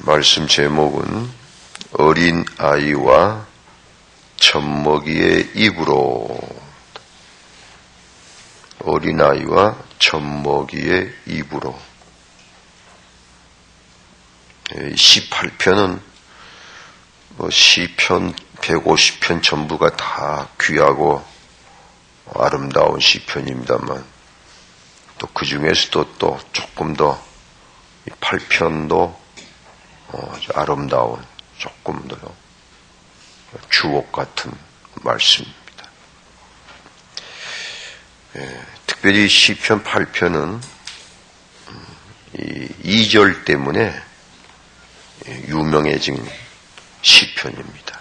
말씀 제목은 어린 아이와 젖먹이의 입으로. 어린 아이와 젖먹이의 입으로. 18편은 시편 150편 전부가 다 귀하고 아름다운 시편입니다만, 또 그 중에서도 또 조금 더 8편도 아름다운, 조금 더 주옥 같은 말씀입니다. 특별히 시편 8편은 이 2절 때문에 유명해진 시편입니다.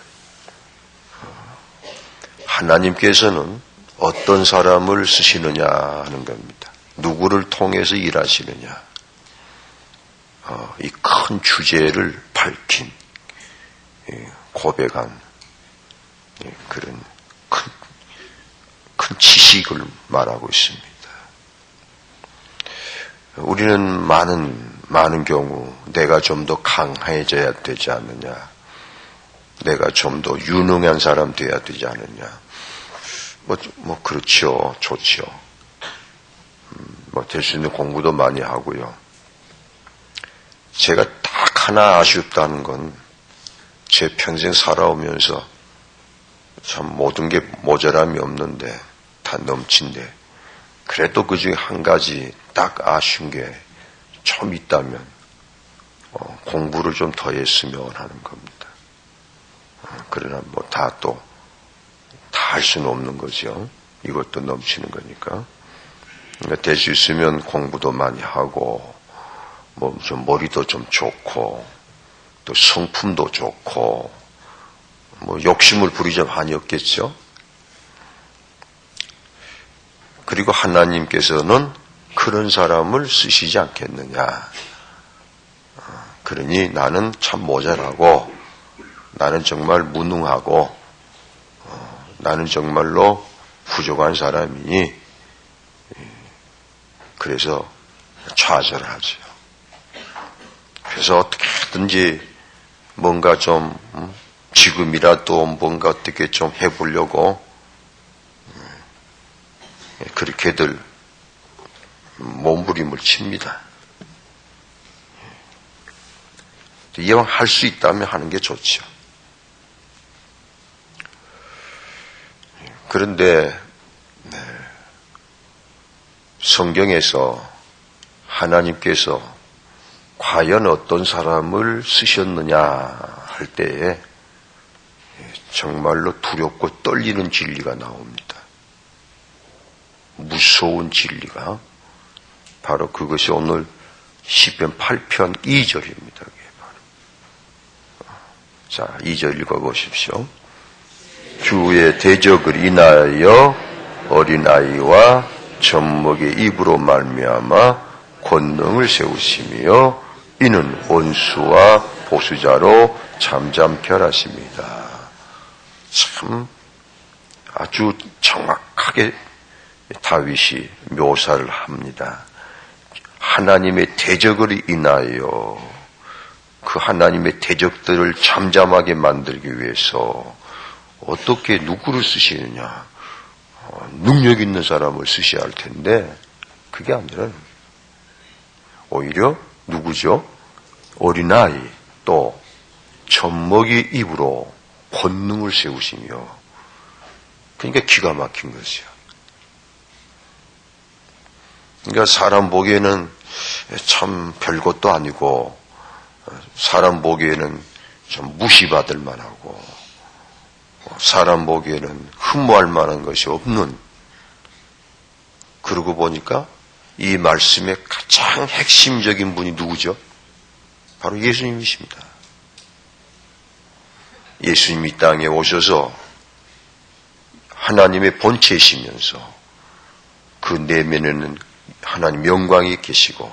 하나님께서는 어떤 사람을 쓰시느냐 하는 겁니다. 누구를 통해서 일하시느냐. 이 큰 주제를 밝힌, 고백한 그런 큰 지식을 말하고 있습니다. 우리는 많은 경우 내가 좀 더 강해져야 되지 않느냐, 내가 좀 더 유능한 사람 돼야 되지 않느냐, 그렇죠, 좋죠. 될 수 있는 공부도 많이 하고요. 제가 딱 하나 아쉽다는 건, 제 평생 살아오면서 참 모든 게 모자람이 없는데 다 넘친데, 그래도 그 중에 한 가지 딱 아쉬운 게 좀 있다면 공부를 좀 더 했으면 하는 겁니다. 그러나 다 할 수는 없는 거죠. 이것도 넘치는 거니까. 그러니까 될 수 있으면 공부도 많이 하고, 좀 머리도 좀 좋고, 또 성품도 좋고, 욕심을 부리자 많이 없겠죠. 그리고 하나님께서는 그런 사람을 쓰시지 않겠느냐. 그러니 나는 참 모자라고, 나는 정말 무능하고, 나는 정말로 부족한 사람이니, 그래서 좌절하죠. 그래서 어떻게든지 뭔가 좀 지금이라도 뭔가 어떻게 좀 해보려고 그렇게들 몸부림을 칩니다. 이왕 할 수 있다면 하는 게 좋죠. 그런데 성경에서 하나님께서 과연 어떤 사람을 쓰셨느냐 할 때에 정말로 두렵고 떨리는 진리가 나옵니다. 무서운 진리가. 바로 그것이 오늘 시편 8편 2절입니다. 자, 2절 읽어보십시오. 주의 대적을 인하여 어린아이와 젖먹이의 입으로 말미암아 권능을 세우시며 이는 원수와 보수자로 잠잠케 하십니다. 참 아주 정확하게 다윗이 묘사를 합니다. 하나님의 대적을 인하여, 그 하나님의 대적들을 잠잠하게 만들기 위해서 어떻게 누구를 쓰시느냐. 능력 있는 사람을 쓰셔야 할 텐데 그게 아니라 오히려 누구죠? 어린아이, 또 젖먹이 입으로 권능을 세우시며. 그러니까 기가 막힌 것이요. 그러니까 사람 보기에는 참 별것도 아니고, 사람 보기에는 좀 무시받을 만하고, 사람 보기에는 흠모할 만한 것이 없는, 그러고 보니까 이 말씀의 가장 핵심적인 분이 누구죠? 바로 예수님이십니다. 예수님이 이 땅에 오셔서 하나님의 본체이시면서 그 내면에는 하나님 영광이 계시고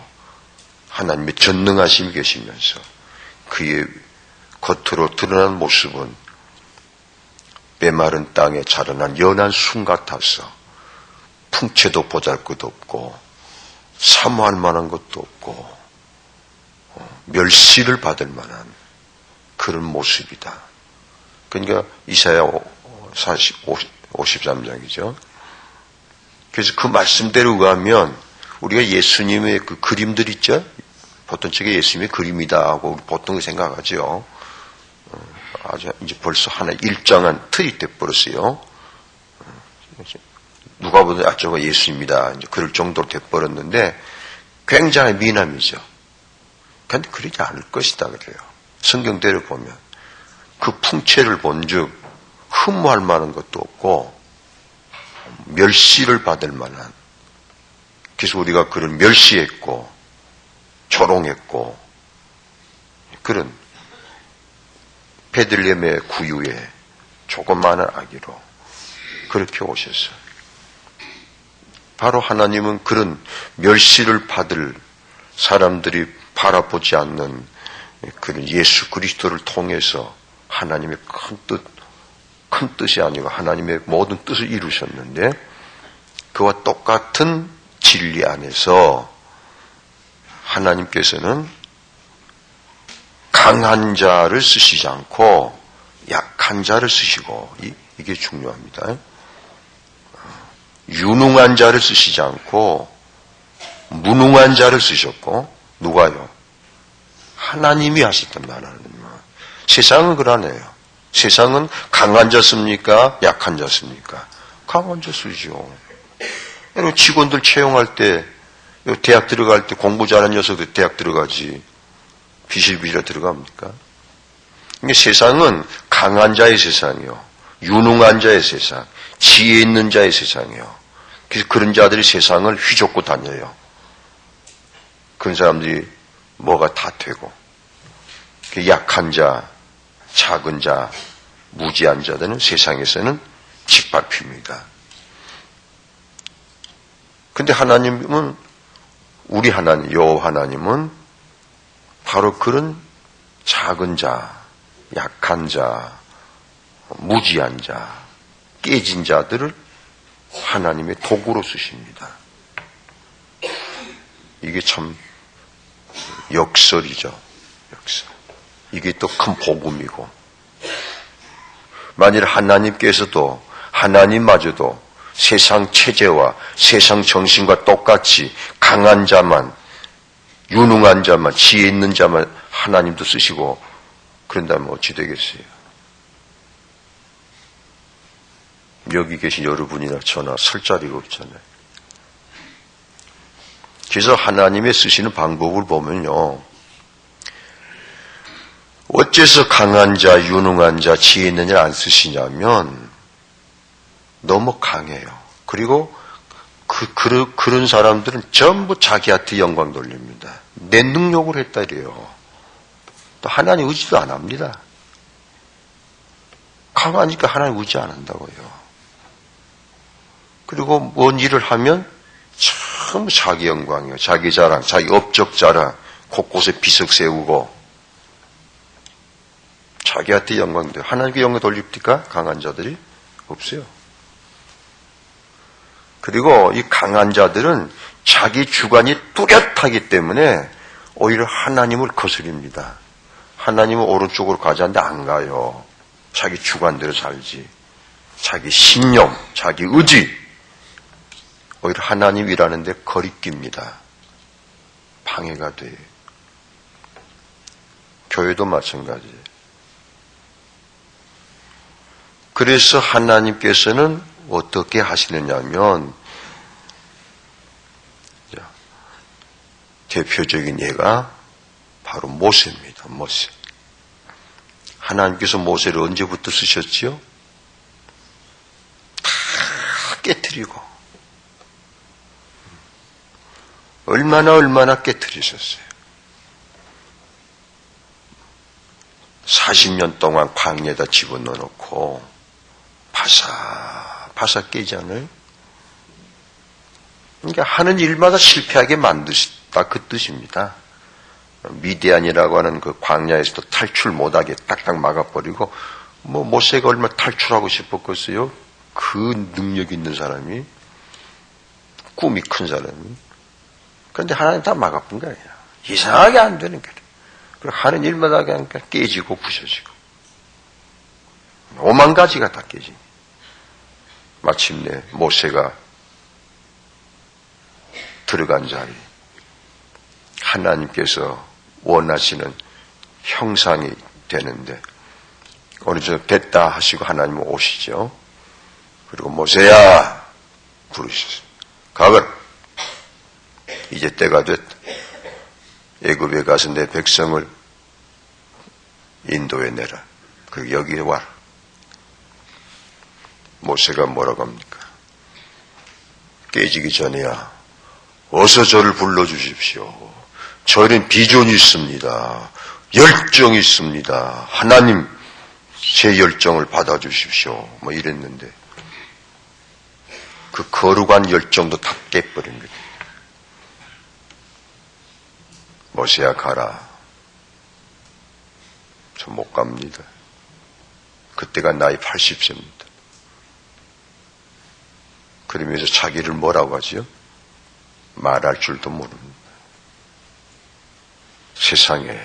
하나님의 전능하심이 계시면서 그의 겉으로 드러난 모습은 메마른 땅에 자라난 연한 순 같아서 풍채도 보잘것없고 사모할 만한 것도 없고 멸시를 받을 만한 그런 모습이다. 그러니까 이사야 53장이죠. 그래서 그 말씀대로 의하면 우리가 예수님의 그 그림들 있죠? 보통 책에 예수님의 그림이다 하고 보통 생각하죠. 아주 이제 벌써 하나 일정한 틀이 돼버렸어요. 누가 보든 저거 예수입니다. 이제 그럴 정도로 돼버렸는데 굉장히 미남이죠. 그런데 그러지 않을 것이다 그래요. 성경대로 보면 그 풍채를 본즉 흠모할 만한 것도 없고 멸시를 받을 만한, 그래서 우리가 그를 멸시했고 조롱했고 그런 베들레헴의 구유에 조그마한 아기로 그렇게 오셨어요. 바로 하나님은 그런 멸시를 받을 사람들이 바라보지 않는 그런 예수 그리스도를 통해서 하나님의 큰 뜻이 아니고 하나님의 모든 뜻을 이루셨는데, 그와 똑같은 진리 안에서 하나님께서는 강한 자를 쓰시지 않고 약한 자를 쓰시고, 이게 중요합니다. 유능한 자를 쓰시지 않고 무능한 자를 쓰셨고, 누가요? 하나님이 하셨단 말이에요. 세상은 그러네요. 세상은 강한 자 씁니까? 약한 자 씁니까? 강한 자 쓰죠. 여러분 직원들 채용할 때, 대학 들어갈 때 공부 잘하는 녀석들 대학 들어가지 비실비실 들어갑니까? 그러니까 세상은 강한 자의 세상이요, 유능한 자의 세상, 지혜 있는 자의 세상이요. 그래서 그런 자들이 세상을 휘젓고 다녀요. 그런 사람들이 뭐가 다 되고, 약한 자, 작은 자, 무지한 자들은 세상에서는 짓밟힙니다. 근데 하나님은, 우리 하나님, 여호와 하나님은 바로 그런 작은 자, 약한 자, 무지한 자, 깨진 자들을 하나님의 도구로 쓰십니다. 이게 참 역설이죠. 역설. 이게 또 큰 복음이고, 만일 하나님께서도, 하나님마저도 세상 체제와 세상 정신과 똑같이 강한 자만, 유능한 자만, 지혜 있는 자만 하나님도 쓰시고 그런다면 어찌 되겠어요? 여기 계신 여러분이나 저나 설 자리가 없잖아요. 그래서 하나님의 쓰시는 방법을 보면요, 어째서 강한 자, 유능한 자, 지혜 있는 자를 안 쓰시냐면 너무 강해요. 그리고 그런 사람들은 전부 자기한테 영광 돌립니다. 내 능력으로 했다 이래요. 또 하나님 의지도 안 합니다. 강하니까 하나님 의지 안 한다고요. 그리고 뭔 일을 하면 전부 자기 영광이요, 자기 자랑, 자기 업적 자랑, 곳곳에 비석 세우고 자기한테 영광 돼요. 하나님께 영광 돌립니까? 강한 자들이? 없어요. 그리고 이 강한 자들은 자기 주관이 뚜렷하기 때문에 오히려 하나님을 거스립니다. 하나님은 오른쪽으로 가자는데 안 가요. 자기 주관대로 살지. 자기 신념, 자기 의지. 오히려 하나님 일하는데 거리낍니다. 방해가 돼요. 교회도 마찬가지예요. 그래서 하나님께서는 어떻게 하시느냐면, 대표적인 예가 바로 모세입니다. 모세. 하나님께서 모세를 언제부터 쓰셨지요? 다 깨트리고 얼마나 깨트리셨어요. 40년 동안 광야에다 집어넣어 놓고 바삭바삭 깨잖아요. 그러니까 하는 일마다 실패하게 만드셨다, 그 뜻입니다. 미디안이라고 하는 그 광야에서도 탈출 못하게 딱딱 막아버리고, 모세가 얼마나 탈출하고 싶었겠어요? 그 능력 있는 사람이, 꿈이 큰 사람이. 그런데 하나님 다 막아본 거예요. 이상하게 안 되는 거예요. 하는 일마다 그냥 깨지고 부셔지고 5만 가지가 다 깨지니 마침내 모세가 들어간 자리, 하나님께서 원하시는 형상이 되는데 어느 정도 됐다 하시고 하나님은 오시죠. 그리고 모세야 부르셨어요. 가거라. 이제 때가 됐다. 애굽에 가서 내 백성을 인도해 내라. 그리고 여기 와라. 모세가 뭐라고 합니까? 깨지기 전에야 어서 저를 불러주십시오. 저희는 비전이 있습니다. 열정이 있습니다. 하나님 제 열정을 받아주십시오. 뭐 이랬는데 그 거룩한 열정도 다 깨버린 거예요. 모세야 가라. 저 못 갑니다. 그때가 나이 80세입니다. 그러면서 자기를 뭐라고 하지요? 말할 줄도 모릅니다. 세상에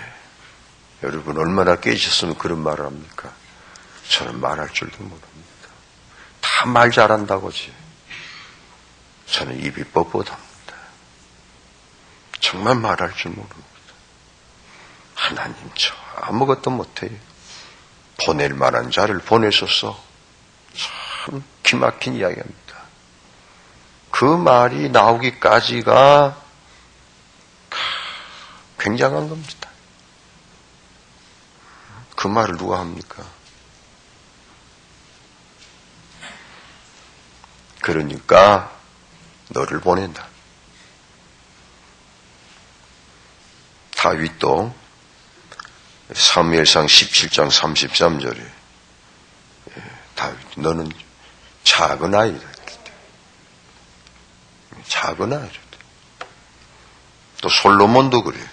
여러분 얼마나 깨지셨으면 그런 말을 합니까? 저는 말할 줄도 모릅니다. 다 말 잘한다고지. 저는 입이 뻣뻣합니다. 정말 말할 줄 모릅니다. 하나님 저 아무것도 못해요. 보낼 만한 자를 보내셔서 참 기막힌 이야기합니다. 그 말이 나오기까지가 굉장한 겁니다. 그 말을 누가 합니까? 그러니까 너를 보낸다. 다윗도 사무엘상 17장 33절에 다윗 너는 작은 아이다. 작은 아이다. 또 솔로몬도 그래요.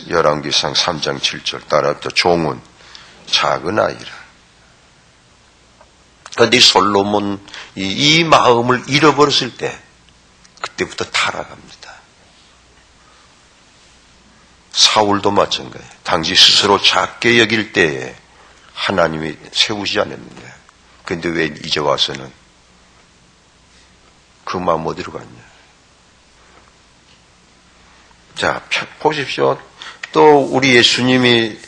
열왕기상 3장 7절 따라합니다. 종은 작은 아이라. 그런데 솔로몬 이 마음을 잃어버렸을 때 그때부터 타락합니다. 사울도 마찬가지예요. 당시 스스로 작게 여길 때에 하나님이 세우지 않았는데 그런데 왜 이제 와서는 그 마음 어디로 갔냐. 자, 보십시오. 또 우리 예수님이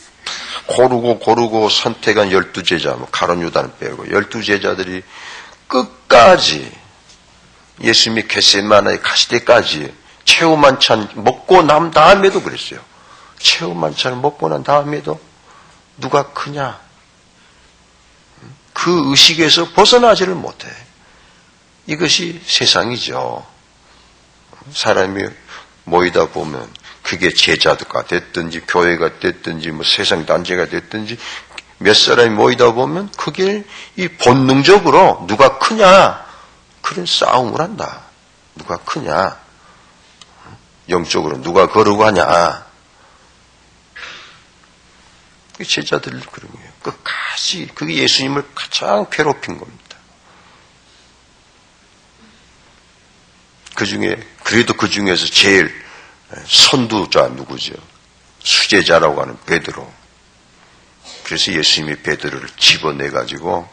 고르고 선택한 12제자, 가룟 유다는 빼고 12제자들이 끝까지 예수님이 겟세마네에 가실 때까지 최후 만찬 먹고 난 다음에도 그랬어요. 최후 만찬을 먹고 난 다음에도 누가 크냐? 그 의식에서 벗어나지를 못해. 이것이 세상이죠. 사람이 모이다 보면 그게 제자가 됐든지 교회가 됐든지 뭐 세상 단체가 됐든지 몇 사람이 모이다 보면 그게 이 본능적으로 누가 크냐 그런 싸움을 한다. 누가 크냐 영적으로 누가 거룩하냐 제자들 그런 거예요. 끝까지 그게 예수님을 가장 괴롭힌 겁니다. 그래도 그 중에서 제일 선두자 누구죠? 수제자라고 하는 베드로. 그래서 예수님이 베드로를 집어내가지고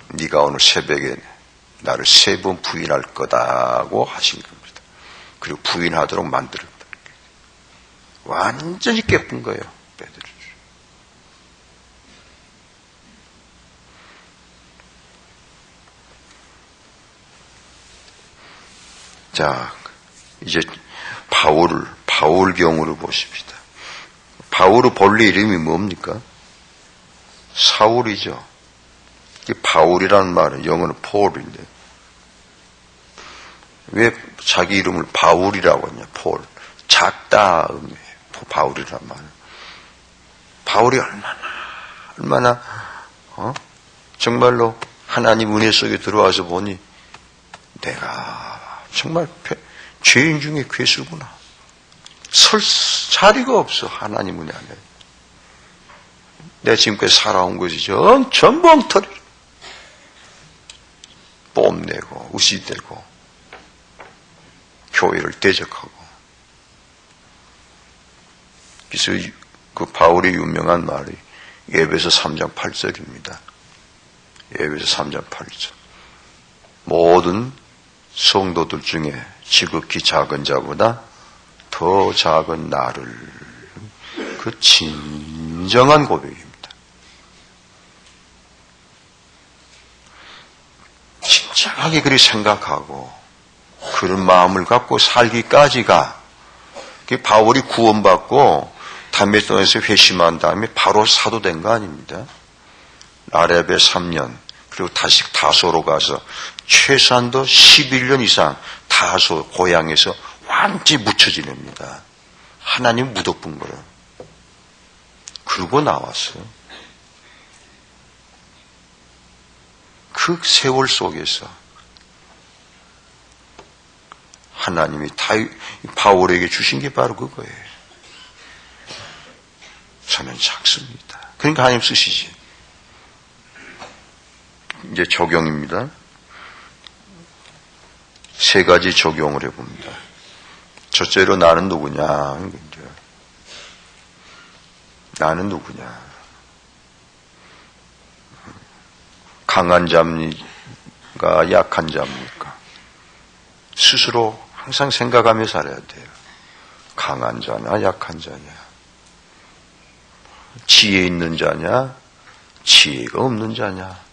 네가 오늘 새벽에 나를 3번 부인할 거다고 하신 겁니다. 그리고 부인하도록 만들었다. 완전히 깨뿐 거예요. 베드로. 자, 이제 바울 경우를 보십시다. 바울의 본래 이름이 뭡니까? 사울이죠. 바울이라는 말은 영어는 폴인데 왜 자기 이름을 바울이라고 하냐? 폴. 작다 의미예요. 바울이라는 말은. 바울이 얼마나 정말로 하나님 은혜 속에 들어와서 보니 내가 정말 죄인 중에 괴수구나. 설 자리가 없어. 하나님 은혜 안에. 내가 지금까지 살아온 것이 전부 엉터리. 뽐내고 우시대고 교회를 대적하고 그래서 그 바울의 유명한 말이 에베소 3장 8절입니다. 에베소 3장 8절. 모든 성도들 중에 지극히 작은 자보다 더 작은 나를, 그 진정한 고백입니다. 진정하게 그리 생각하고 그런 마음을 갖고 살기까지가, 바울이 구원받고 담메성에서 회심한 다음에 바로 사도 된 거 아닙니다. 아렙에 3년, 그리고 다시 다소로 가서 최소한도 11년 이상 다소 고향에서 완전히 묻혀 지냅니다. 하나님 묻어본 거를. 그러고 나왔어요. 그 세월 속에서 하나님이 바울에게 주신 게 바로 그거예요. 저는 작습니다. 그러니까 하나님 쓰시지. 이제 적용입니다. 세 가지 적용을 해봅니다. 첫째로 나는 누구냐? 나는 누구냐? 강한 자입니까? 약한 자입니까? 스스로 항상 생각하며 살아야 돼요. 강한 자냐? 약한 자냐? 지혜 있는 자냐? 지혜가 없는 자냐?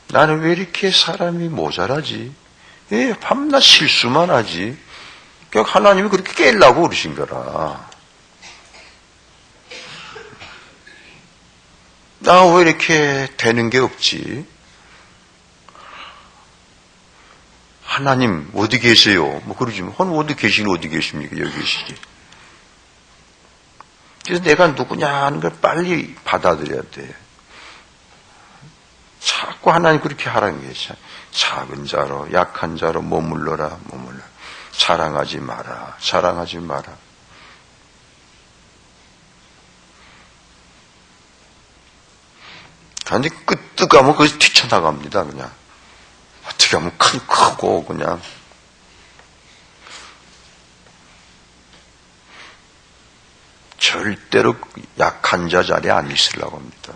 나는 왜 이렇게 사람이 모자라지? 밤낮 실수만 하지? 하나님이 그렇게 깨려고 그러신 거라. 나 왜 이렇게 되는 게 없지? 하나님 어디 계세요? 뭐 그러지. 어디 계시니 어디 계십니까? 여기 계시지. 그래서 내가 누구냐 하는 걸 빨리 받아들여야 돼. 자꾸 하나님 그렇게 하라는 게 작은 자로 약한 자로 머물러라. 자랑하지 마라. 그런데 끄떡 하면 거기서 튀쳐나갑니다. 그냥 어떻게 하면 크고 그냥 절대로 약한 자 자리에 안 있으려고 합니다.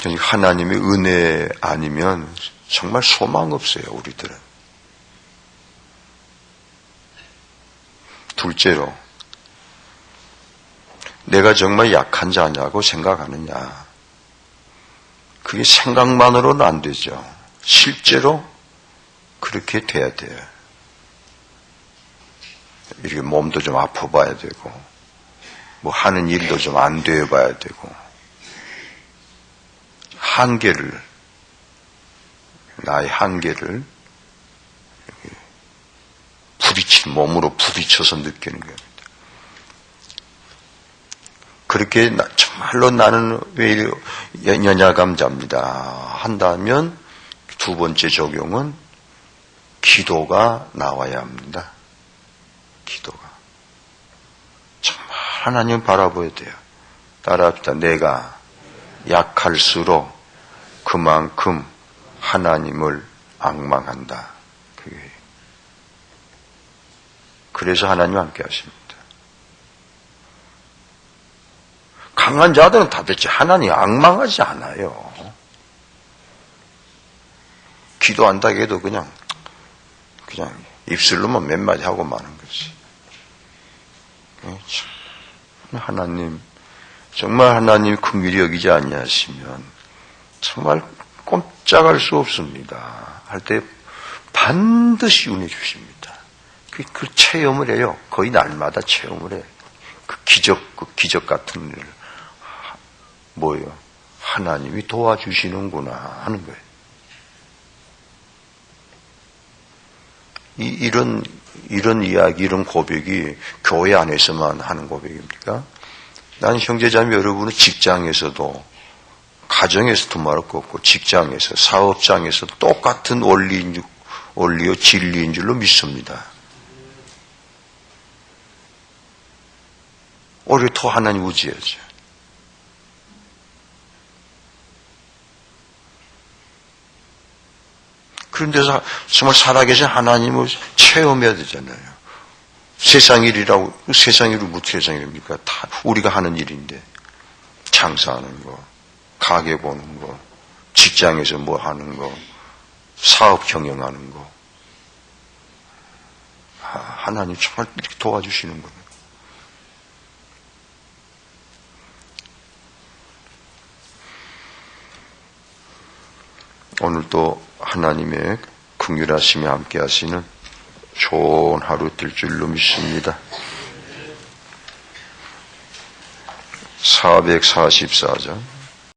하나님의 은혜 아니면 정말 소망 없어요, 우리들은. 둘째로, 내가 정말 약한 자냐고 생각하느냐. 그게 생각만으로는 안 되죠. 실제로 그렇게 돼야 돼요. 이렇게 몸도 좀 아파봐야 되고, 뭐 하는 일도 좀 안 되어봐야 되고, 나의 한계를 몸으로 부딪혀서 느끼는 겁니다. 그렇게 정말로 나는 왜 연약감자입니다 한다면 두 번째 적용은 기도가 나와야 합니다. 기도가. 정말 하나님 바라봐야 돼요. 따라합시다. 내가 약할수록 그만큼 하나님을 앙망한다. 그래서 하나님 함께 하십니다. 강한 자들은 다대체 하나님 앙망하지 않아요. 기도한다고 해도 그냥 입술로만 몇 마디 하고 마는 거지. 하나님, 정말 하나님 긍휼히 여기지 아니하시면 정말 꼼짝할 수 없습니다. 할 때 반드시 은혜 주십니다. 그 체험을 해요. 거의 날마다 체험을 해. 그 기적 같은 일. 뭐예요? 하나님이 도와주시는구나 하는 거예요. 이런 이야기, 이런 고백이 교회 안에서만 하는 고백입니까? 난 형제자매 여러분은 직장에서도, 가정에서도 말할 거 없고, 직장에서, 사업장에서 똑같은 원리요 진리인 줄로 믿습니다. 오히려 더 하나님 의지해야죠. 그런 데서 정말 살아계신 하나님을 체험해야 되잖아요. 세상 일이라고, 세상 일은 뭐 세상 일입니까? 다 우리가 하는 일인데. 장사하는 거, 가게 보는 거, 직장에서 뭐 하는 거, 사업 경영하는 거. 하나님 정말 이렇게 도와주시는 겁니다. 오늘도 하나님의 긍휼하심에 함께 하시는 좋은 하루 될 줄로 믿습니다. 444장